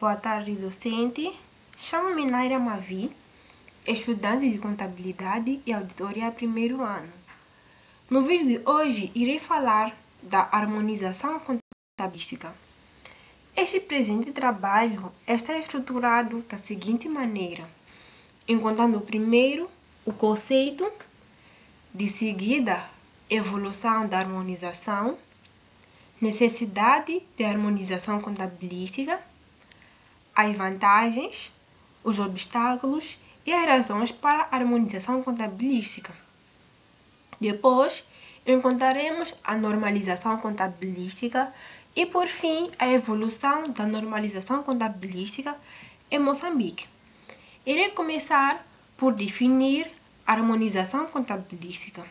Boa tarde, docente. Chamo-me Naira Mavi, estudante de Contabilidade e Auditoria primeiro ano. No vídeo de hoje, irei falar da harmonização contabilística. Este presente trabalho está estruturado da seguinte maneira, encontrando primeiro o conceito, de seguida, evolução da harmonização, necessidade de harmonização contabilística, as vantagens, os obstáculos e as razões para a harmonização contabilística. Depois, encontraremos a normalização contabilística e, por fim, a evolução da normalização contabilística em Moçambique. Irei começar por definir a harmonização contabilística.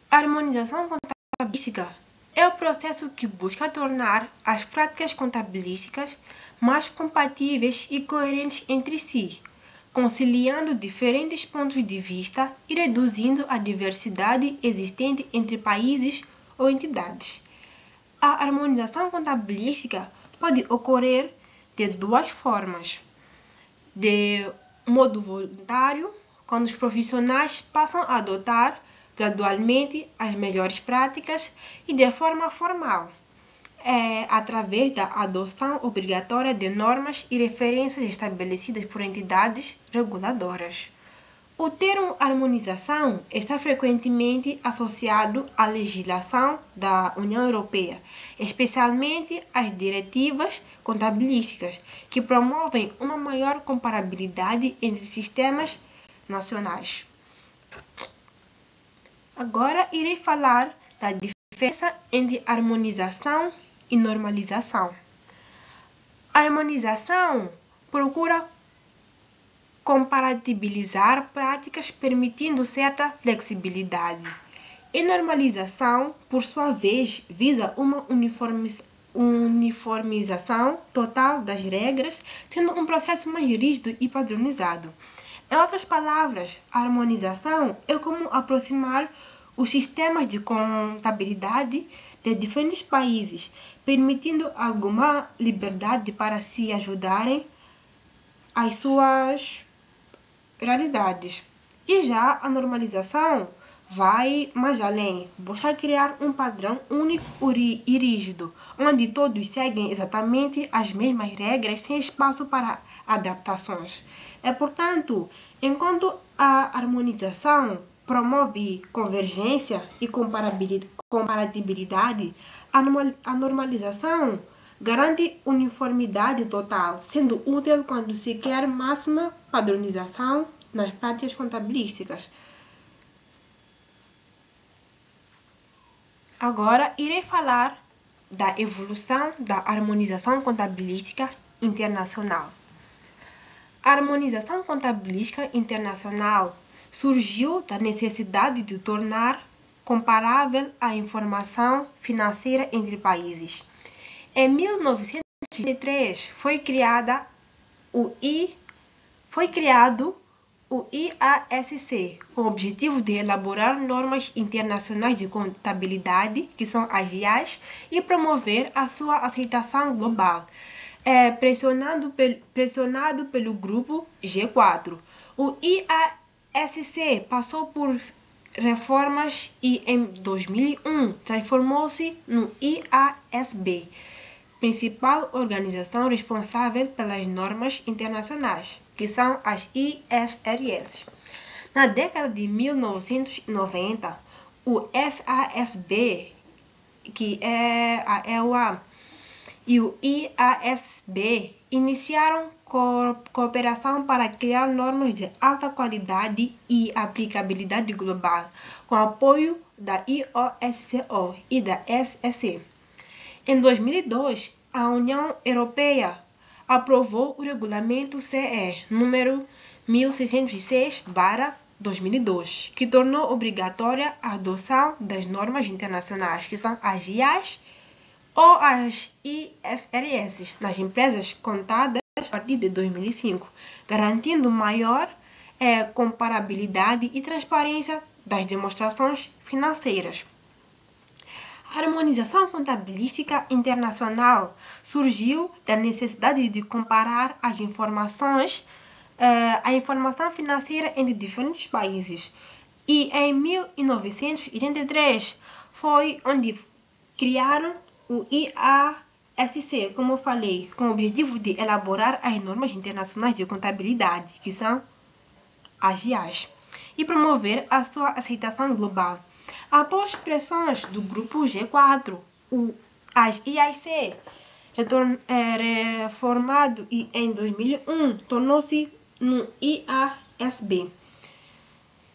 A harmonização contabilística é o processo que busca tornar as práticas contabilísticas mais compatíveis e coerentes entre si, conciliando diferentes pontos de vista e reduzindo a diversidade existente entre países ou entidades. A harmonização contabilística pode ocorrer de duas formas: de modo voluntário, quando os profissionais passam a adotar gradualmente as melhores práticas, e de forma formal, através da adoção obrigatória de normas e referências estabelecidas por entidades reguladoras. O termo harmonização está frequentemente associado à legislação da União Europeia, especialmente às diretivas contabilísticas, que promovem uma maior comparabilidade entre sistemas nacionais. Agora irei falar da diferença entre harmonização e normalização. A harmonização procura compatibilizar práticas permitindo certa flexibilidade. E normalização, por sua vez, visa uma uniformização total das regras, sendo um processo mais rígido e padronizado. Em outras palavras, a harmonização é como aproximar os sistemas de contabilidade de diferentes países, permitindo alguma liberdade para se ajudarem às suas realidades. E já a normalização vai mais além, busca criar um padrão único e rígido, onde todos seguem exatamente as mesmas regras sem espaço para adaptações. Portanto, enquanto a harmonização promove convergência e comparatibilidade, a normalização garante uniformidade total, sendo útil quando se quer máxima padronização nas práticas contabilísticas. Agora, irei falar da evolução da harmonização contabilística internacional. A harmonização contabilística internacional surgiu da necessidade de tornar comparável a informação financeira entre países. Em 1983 foi criado o IASC, com o objetivo de elaborar normas internacionais de contabilidade, que são as IAS, e promover a sua aceitação global, pressionado pelo grupo G4. O IASC passou por reformas e, em 2001, transformou-se no IASB, principal organização responsável pelas normas internacionais, que são as IFRS. Na década de 1990, o FASB, que é a EUA, e o IASB iniciaram cooperação para criar normas de alta qualidade e aplicabilidade global, com apoio da IOSCO e da SEC. Em 2002, a União Europeia aprovou o Regulamento CE número 1606/2002, que tornou obrigatória a adoção das normas internacionais, que são as IAS ou as IFRS, nas empresas contadas a partir de 2005, garantindo maior comparabilidade e transparência das demonstrações financeiras. A harmonização contabilística internacional surgiu da necessidade de comparar a informação financeira entre diferentes países. E em 1983 foi onde criaram o IASC, como eu falei, com o objetivo de elaborar as normas internacionais de contabilidade, que são as IAS, e promover a sua aceitação global. Após pressões do grupo G4, as IAC reformado e em 2001 tornou-se no IASB,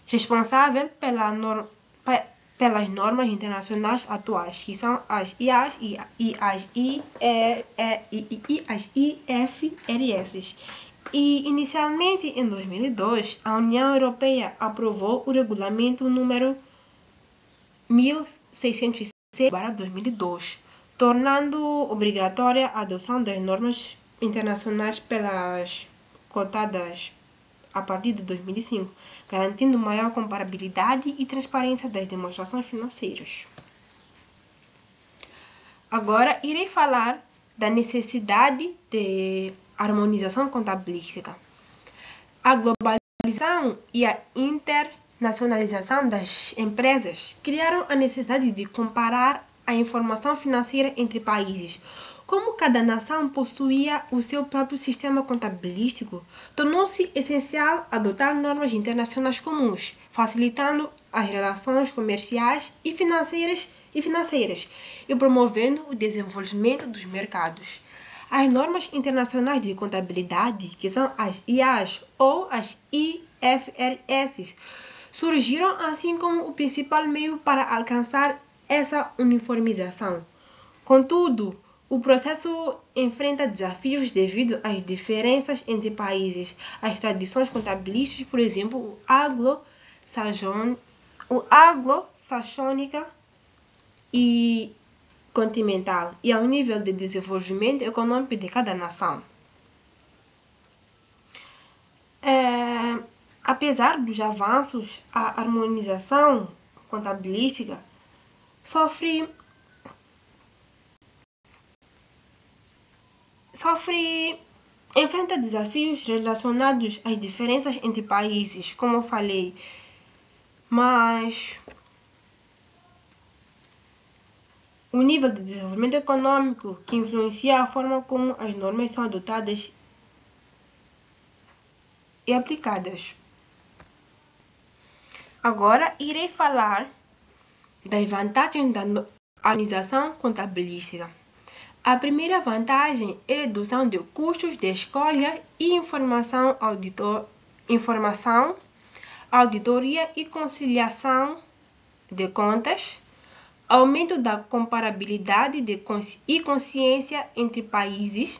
responsável pelas normas internacionais atuais, que são as IAS e as IFRS. E, inicialmente, em 2002, a União Europeia aprovou o regulamento número 1606/2002, tornando obrigatória a adoção das normas internacionais pelas cotadas a partir de 2005, garantindo maior comparabilidade e transparência das demonstrações financeiras. Agora, irei falar da necessidade de harmonização contabilística. A globalização e a internacionalização das empresas criaram a necessidade de comparar a informação financeira entre países. Como cada nação possuía o seu próprio sistema contabilístico, tornou-se essencial adotar normas internacionais comuns, facilitando as relações comerciais e financeiras e promovendo o desenvolvimento dos mercados. As normas internacionais de contabilidade, que são as IAS ou as IFRS, surgiram assim como o principal meio para alcançar essa uniformização. Contudo, o processo enfrenta desafios devido às diferenças entre países, as tradições contabilísticas, por exemplo, o anglo-saxônica e continental, e ao nível de desenvolvimento econômico de cada nação. Apesar dos avanços, a harmonização contabilística enfrenta desafios relacionados às diferenças entre países, como eu falei, mas o nível de desenvolvimento econômico que influencia a forma como as normas são adotadas e aplicadas. Agora irei falar das vantagens da harmonização contabilística. A primeira vantagem é a redução de custos de escolha e auditoria e conciliação de contas, aumento da comparabilidade e consistência entre países,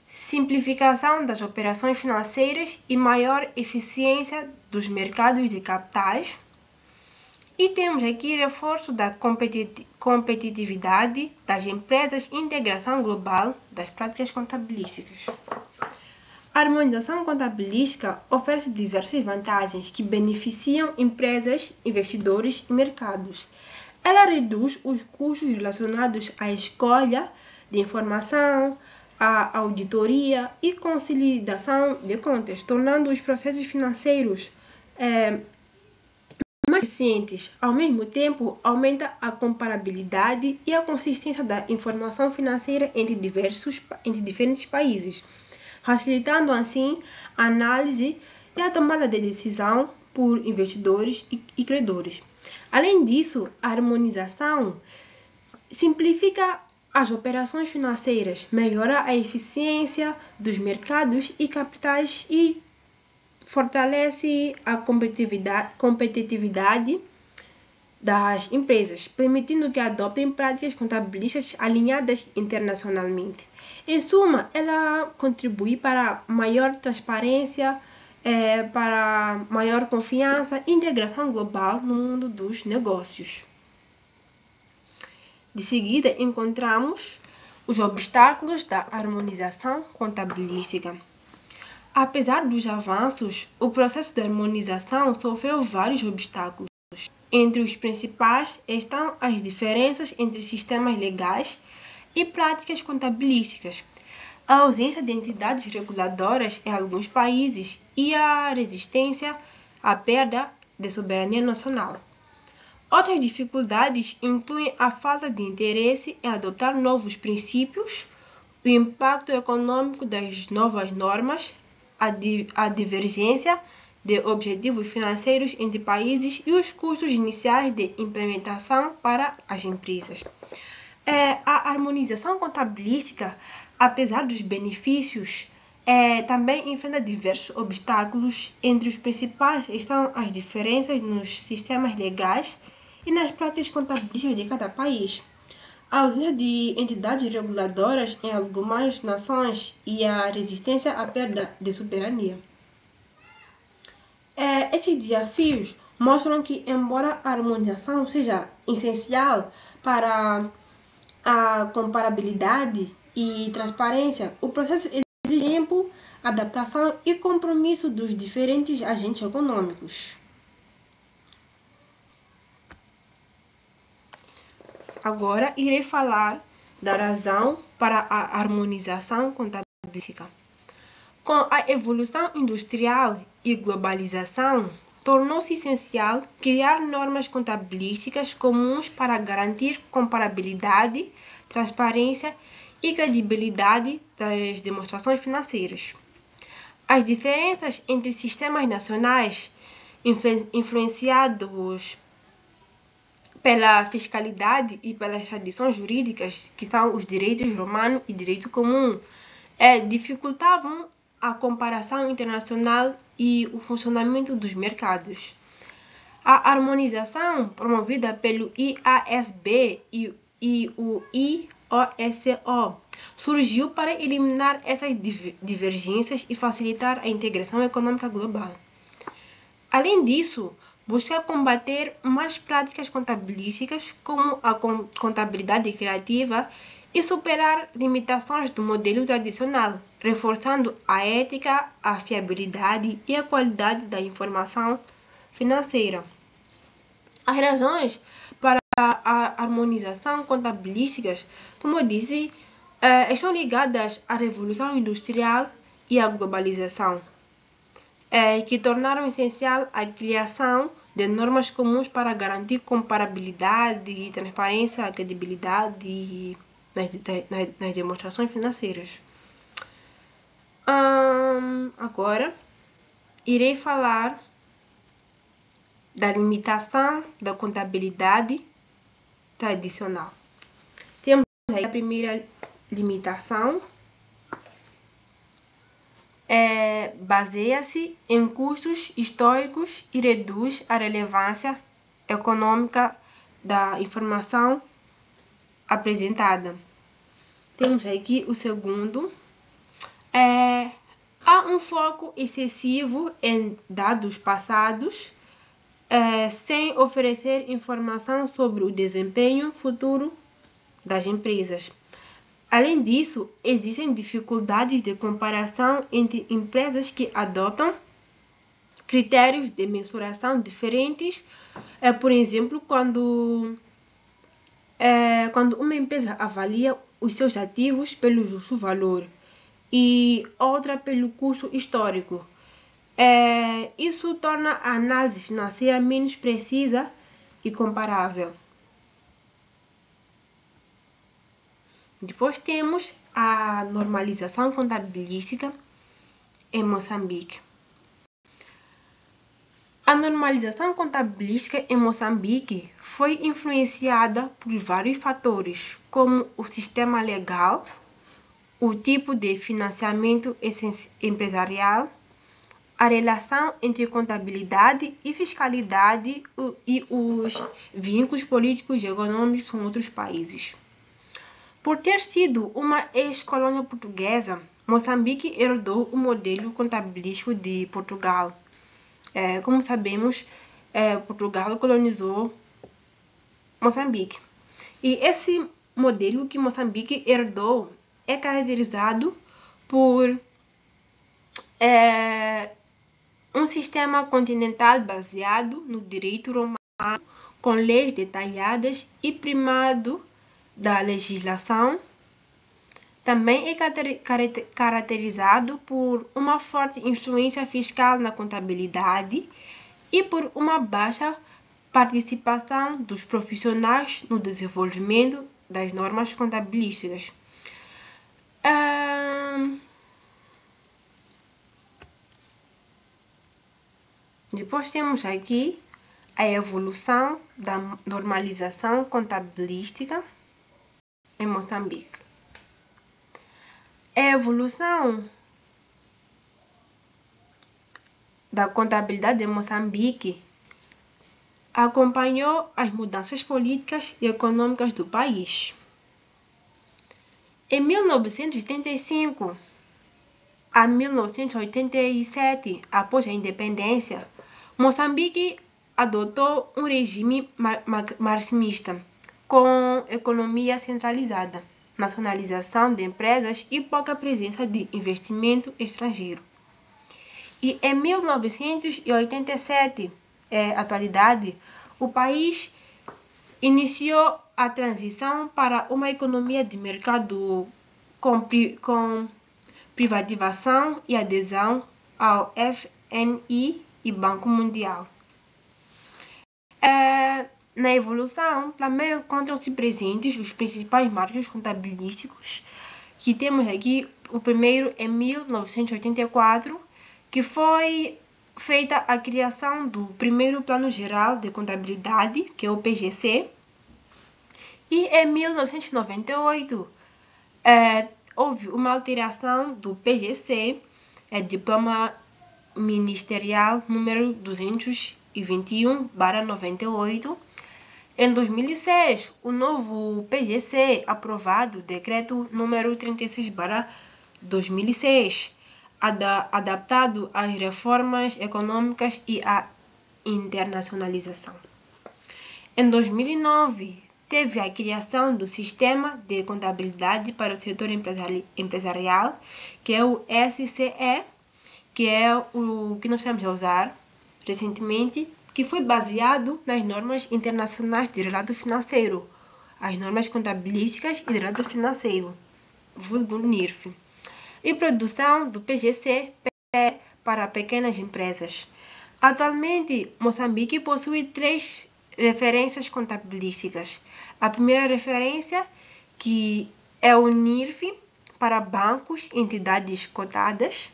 simplificação das operações financeiras e maior eficiência dos mercados de capitais. E temos aqui reforço da competitividade das empresas e integração global das práticas contabilísticas. A harmonização contabilística oferece diversas vantagens que beneficiam empresas, investidores e mercados. Ela reduz os custos relacionados à escolha de informação, à auditoria e consolidação de contas, tornando os processos financeiros mais eficientes. Ao mesmo tempo, aumenta a comparabilidade e a consistência da informação financeira entre diferentes países, facilitando assim a análise e a tomada de decisão por investidores e credores. Além disso, a harmonização simplifica as operações financeiras, melhora a eficiência dos mercados e capitais e fortalece a competitividade das empresas, permitindo que adoptem práticas contabilísticas alinhadas internacionalmente. Em suma, ela contribui para maior transparência, para maior confiança e integração global no mundo dos negócios. De seguida, encontramos os obstáculos da harmonização contabilística. Apesar dos avanços, o processo de harmonização sofreu vários obstáculos. Entre os principais estão as diferenças entre sistemas legais e práticas contabilísticas, a ausência de entidades reguladoras em alguns países e a resistência à perda de soberania nacional. Outras dificuldades incluem a falta de interesse em adotar novos princípios, o impacto econômico das novas normas, a divergência de objetivos financeiros entre países e os custos iniciais de implementação para as empresas. A harmonização contabilística, apesar dos benefícios, também enfrenta diversos obstáculos. Entre os principais estão as diferenças nos sistemas legais e nas práticas contabilísticas de cada país, a ausência de entidades reguladoras em algumas nações e a resistência à perda de soberania. Esses desafios mostram que, embora a harmonização seja essencial para a comparabilidade e transparência, o processo exige tempo, adaptação e compromisso dos diferentes agentes econômicos. Agora irei falar da razão para a harmonização contabilística. Com a evolução industrial e globalização, tornou-se essencial criar normas contabilísticas comuns para garantir comparabilidade, transparência e credibilidade das demonstrações financeiras. As diferenças entre sistemas nacionais, influenciados pela fiscalidade e pelas tradições jurídicas, que são os direitos romano e direito comum, dificultavam a comparação internacional e o funcionamento dos mercados. A harmonização promovida pelo IASB e o IOSCO surgiu para eliminar essas divergências e facilitar a integração econômica global. Além disso, busca combater más práticas contabilísticas, como a contabilidade criativa, e superar limitações do modelo tradicional, reforçando a ética, a fiabilidade e a qualidade da informação financeira. As razões para a harmonização contabilística, como eu disse, estão ligadas à Revolução Industrial e à globalização, que tornaram essencial a criação de normas comuns para garantir comparabilidade, transparência, credibilidade nas demonstrações financeiras. Agora, irei falar da limitação da contabilidade tradicional. Temos aí a primeira limitação, baseia-se em custos históricos e reduz a relevância econômica da informação apresentada. Temos aqui o segundo. Há um foco excessivo em dados passados, sem oferecer informação sobre o desempenho futuro das empresas. Além disso, existem dificuldades de comparação entre empresas que adotam critérios de mensuração diferentes. Por exemplo, quando uma empresa avalia os seus ativos pelo justo valor e outra pelo custo histórico. Isso torna a análise financeira menos precisa e comparável. Depois temos a normalização contabilística em Moçambique. A normalização contabilística em Moçambique foi influenciada por vários fatores, como o sistema legal, o tipo de financiamento empresarial, a relação entre contabilidade e fiscalidade e os vínculos políticos e econômicos com outros países. Por ter sido uma ex-colônia portuguesa, Moçambique herdou o modelo contabilístico de Portugal. Como sabemos, Portugal colonizou Moçambique. E esse modelo que Moçambique herdou é caracterizado por É um sistema continental baseado no direito romano, com leis detalhadas e primado da legislação. Também é caracterizado por uma forte influência fiscal na contabilidade e por uma baixa participação dos profissionais no desenvolvimento das normas contabilísticas. Depois temos aqui a evolução da normalização contabilística em Moçambique. A evolução da contabilidade de Moçambique acompanhou as mudanças políticas e econômicas do país. Em 1985 a 1987, após a independência, Moçambique adotou um regime marxista, com economia centralizada, nacionalização de empresas e pouca presença de investimento estrangeiro. E em 1987, atualidade, o país iniciou a transição para uma economia de mercado com privatização e adesão ao FMI e Banco Mundial. Na evolução, também encontram-se presentes os principais marcos contabilísticos, que temos aqui o primeiro em 1984, que foi feita a criação do primeiro Plano Geral de Contabilidade, que é o PGC, e em 1998 houve uma alteração do PGC, Diploma Ministerial número 221/98. Em 2006, o novo PGC aprovado, decreto número 36/2006, adaptado às reformas econômicas e à internacionalização. Em 2009, teve a criação do Sistema de Contabilidade para o Setor Empresarial, que é o SCE, que é o que nós estamos a usar recentemente, que foi baseado nas normas internacionais de relato financeiro, as normas contabilísticas e de relato financeiro, vulgo NIRF, e produção do PGC para pequenas empresas. Atualmente, Moçambique possui 3 referências contabilísticas. A primeira referência, que é o NIRF, para bancos e entidades cotadas.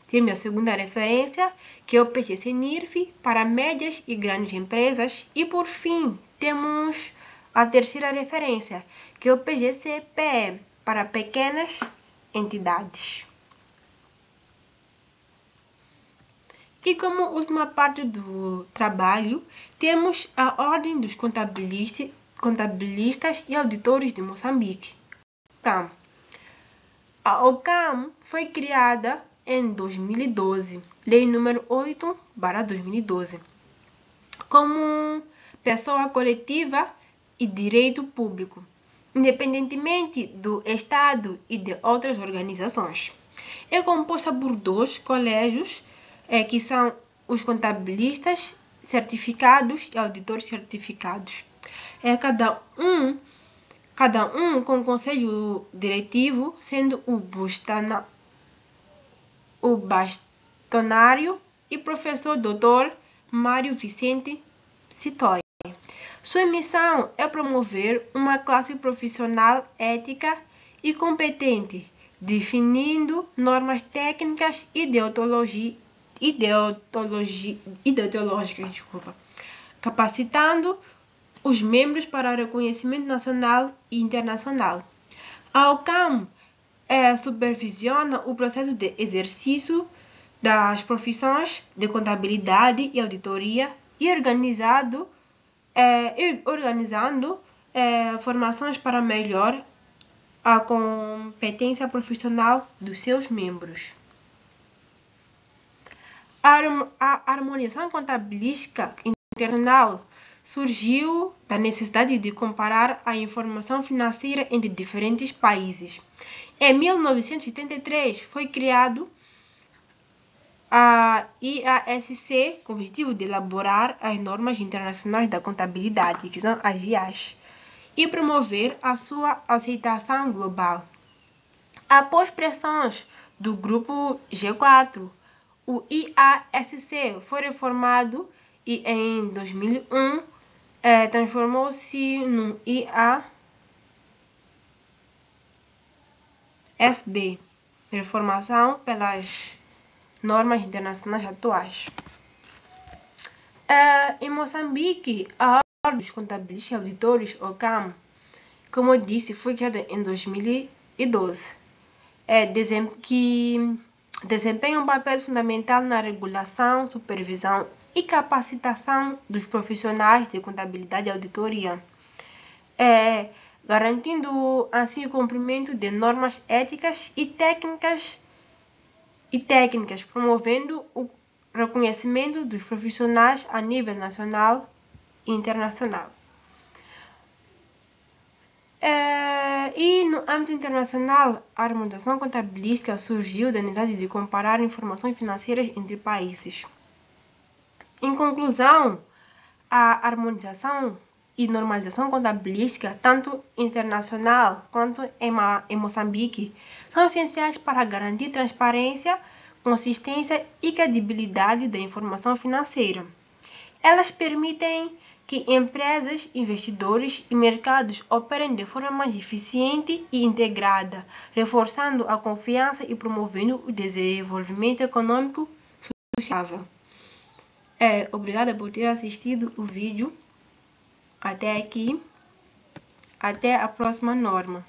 Temos a segunda referência, que é o PGC-NIRF, para médias e grandes empresas. E, por fim, temos a terceira referência, que é o PGC-PE, para pequenas entidades. E como última parte do trabalho, temos a Ordem dos Contabilistas e Auditores de Moçambique. A OCAM foi criada em 2012, Lei número 8/2012, como pessoa coletiva e direito público, independentemente do Estado e de outras organizações. É composta por 2 colégios, que são os contabilistas certificados e auditores certificados. Cada um com conselho diretivo, sendo o bastonário e professor Dr. Mário Vicente Citói. Sua missão é promover uma classe profissional ética e competente, definindo normas técnicas e ideológicas, capacitando os membros para reconhecimento nacional e internacional. A OCAM supervisiona o processo de exercício das profissões de contabilidade e auditoria e organizando formações para melhorar a competência profissional dos seus membros. A harmonização contabilística internacional surgiu da necessidade de comparar a informação financeira entre diferentes países. Em 1983, foi criado A IASC, com o objetivo de elaborar as normas internacionais da contabilidade, que são as IAS, e promover a sua aceitação global. Após pressões do grupo G4, o IASC foi reformado e em 2001 transformou-se no IASB, reformação pelas normas internacionais atuais. Em Moçambique, a Ordem dos Contabilistas e Auditores, OCAM, como eu disse, foi criada em 2012, que desempenha um papel fundamental na regulação, supervisão e capacitação dos profissionais de contabilidade e auditoria, garantindo assim o cumprimento de normas éticas e técnicas, promovendo o reconhecimento dos profissionais a nível nacional e internacional. E no âmbito internacional, a harmonização contabilística surgiu da necessidade de comparar informações financeiras entre países. Em conclusão, a harmonização e normalização contabilística, tanto internacional quanto em Moçambique, são essenciais para garantir transparência, consistência e credibilidade da informação financeira. Elas permitem que empresas, investidores e mercados operem de forma mais eficiente e integrada, reforçando a confiança e promovendo o desenvolvimento econômico sustentável. Obrigada por ter assistido o vídeo até aqui. Até a próxima norma.